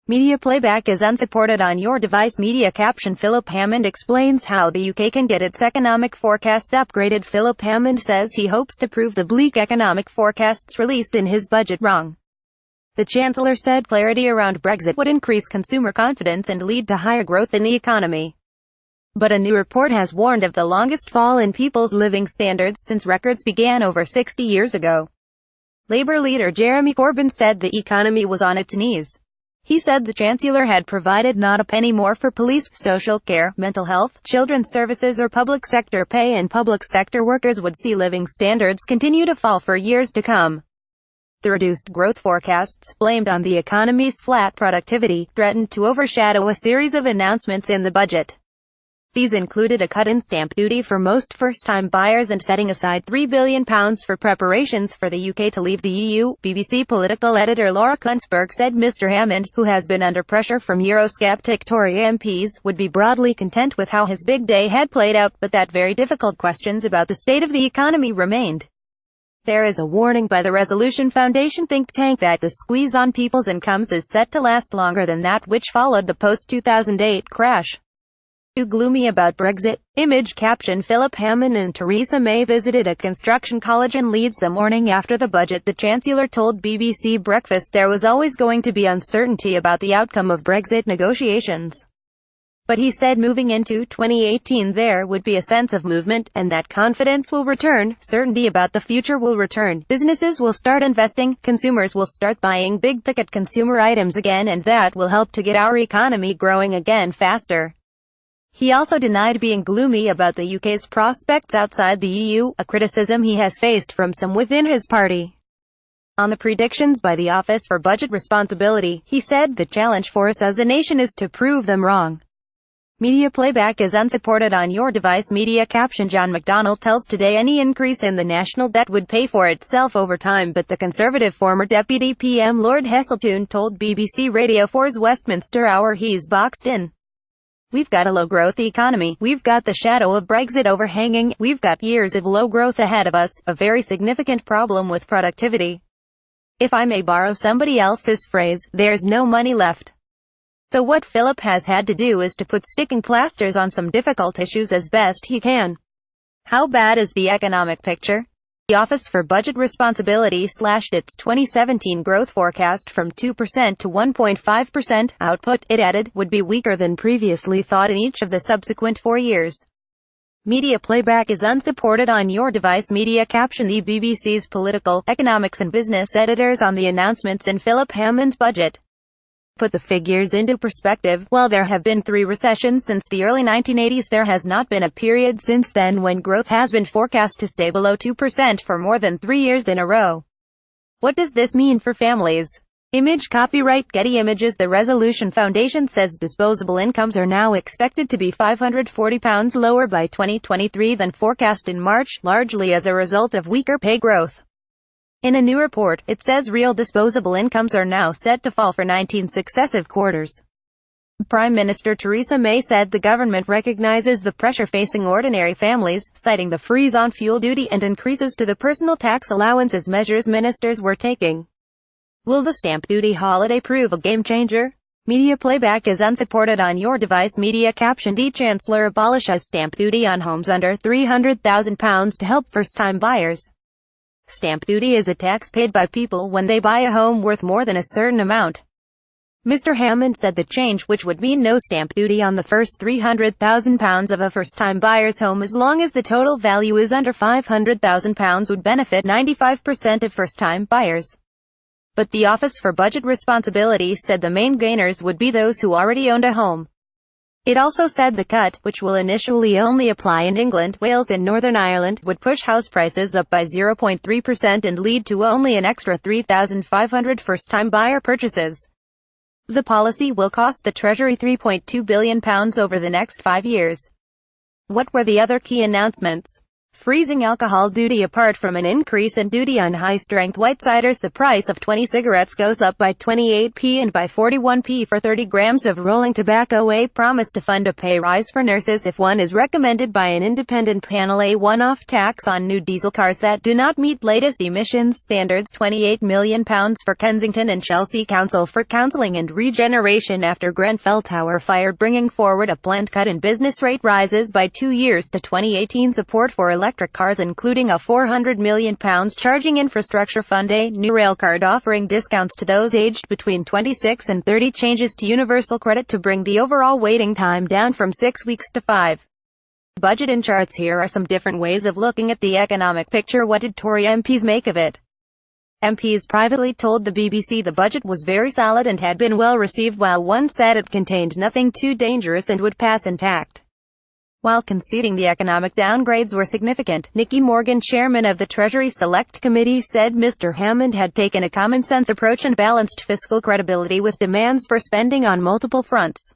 Media playback is unsupported on your device. Media caption Philip Hammond explains how the UK can get its economic forecast upgraded. Philip Hammond says he hopes to prove the bleak economic forecasts released in his budget wrong. The Chancellor said clarity around Brexit would increase consumer confidence and lead to higher growth in the economy. But a new report has warned of the longest fall in people's living standards since records began over 60 years ago. Labour leader Jeremy Corbyn said the economy was on its knees. He said the Chancellor had provided not a penny more for police, social care, mental health, children's services or public sector pay, and public sector workers would see living standards continue to fall for years to come. The reduced growth forecasts, blamed on the economy's flat productivity, threatened to overshadow a series of announcements in the budget. These included a cut in stamp duty for most first-time buyers and setting aside £3 billion for preparations for the UK to leave the EU, BBC political editor Laura Kuntzberg said. Mr Hammond, who has been under pressure from Eurosceptic Tory MPs, would be broadly content with how his big day had played out, but that very difficult questions about the state of the economy remained. There is a warning by the Resolution Foundation think tank that the squeeze on people's incomes is set to last longer than that which followed the post-2008 crash. Too gloomy about Brexit? Image caption Philip Hammond and Theresa May visited a construction college in Leeds the morning after the budget. The Chancellor told BBC Breakfast there was always going to be uncertainty about the outcome of Brexit negotiations. But he said moving into 2018 there would be a sense of movement, and that confidence will return, certainty about the future will return, businesses will start investing, consumers will start buying big-ticket consumer items again, and that will help to get our economy growing again faster. He also denied being gloomy about the UK's prospects outside the EU, a criticism he has faced from some within his party. On the predictions by the Office for Budget Responsibility, he said the challenge for us as a nation is to prove them wrong. Media playback is unsupported on your device. Media caption John McDonnell tells Today any increase in the national debt would pay for itself over time, but the Conservative former Deputy PM Lord Heseltine told BBC Radio 4's Westminster Hour he's boxed in. We've got a low-growth economy, we've got the shadow of Brexit overhanging, we've got years of low growth ahead of us, a very significant problem with productivity. If I may borrow somebody else's phrase, there's no money left. So what Philip has had to do is to put sticking plasters on some difficult issues as best he can. How bad is the economic picture? The Office for Budget Responsibility slashed its 2017 growth forecast from 2% to 1.5%. Output, it added, would be weaker than previously thought in each of the subsequent 4 years. Media playback is unsupported on your device. Media caption The BBC's political, economics and business editors on the announcements in Philip Hammond's budget. Put the figures into perspective. While there have been 3 recessions since the early 1980s, there has not been a period since then when growth has been forecast to stay below 2% for more than 3 years in a row. What does this mean for families? Image copyright Getty Images. The Resolution Foundation says disposable incomes are now expected to be £540 lower by 2023 than forecast in March, largely as a result of weaker pay growth. In a new report, it says real disposable incomes are now set to fall for 19 successive quarters. Prime Minister Theresa May said the government recognizes the pressure facing ordinary families, citing the freeze on fuel duty and increases to the personal tax allowance as measures ministers were taking. Will the stamp duty holiday prove a game changer? Media playback is unsupported on your device. Media caption The Chancellor abolishes stamp duty on homes under £300,000 to help first-time buyers. Stamp duty is a tax paid by people when they buy a home worth more than a certain amount. Mr Hammond said the change, which would mean no stamp duty on the first £300,000 of a first-time buyer's home as long as the total value is under £500,000, would benefit 95% of first-time buyers. But the Office for Budget Responsibility said the main gainers would be those who already owned a home. It also said the cut, which will initially only apply in England, Wales and Northern Ireland, would push house prices up by 0.3% and lead to only an extra 3,500 first-time buyer purchases. The policy will cost the Treasury £3.2 billion over the next 5 years. What were the other key announcements? Freezing alcohol duty. Apart from an increase in duty on high-strength white ciders, the price of 20 cigarettes goes up by 28p and by 41p for 30 grams of rolling tobacco. A promise to fund a pay rise for nurses if one is recommended by an independent panel. A one-off tax on new diesel cars that do not meet latest emissions standards. £28 million for Kensington and Chelsea Council for counselling and regeneration after Grenfell Tower fire, bringing forward a planned cut in business rate rises by 2 years to 2018. Support for electric cars, including a £400 million charging infrastructure fund. A new railcard offering discounts to those aged between 26 and 30. Changes to universal credit to bring the overall waiting time down from 6 weeks to 5. Budget and charts. Here are some different ways of looking at the economic picture. What did Tory MPs make of it? MPs privately told the BBC the budget was very solid and had been well received, while one said it contained nothing too dangerous and would pass intact. While conceding the economic downgrades were significant, Nicky Morgan, chairman of the Treasury Select Committee, said Mr. Hammond had taken a common-sense approach and balanced fiscal credibility with demands for spending on multiple fronts.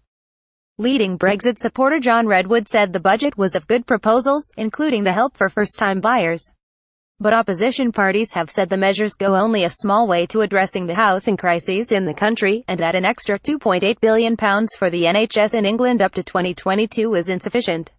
Leading Brexit supporter John Redwood said the budget was of good proposals, including the help for first-time buyers. But opposition parties have said the measures go only a small way to addressing the housing crises in the country, and that an extra £2.8 billion for the NHS in England up to 2022 is insufficient.